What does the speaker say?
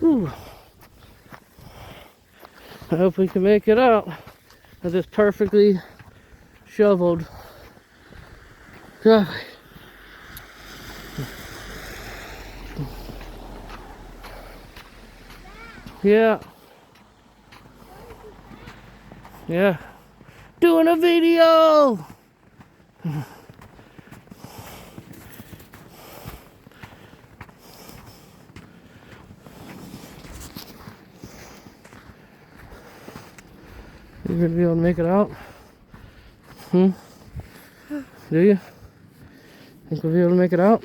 Ooh. I hope we can make it out of this perfectly shoveled driveway. Yeah. Yeah. Doing a video! You gonna be able to make it out? Do you? Think we'll be able to make it out?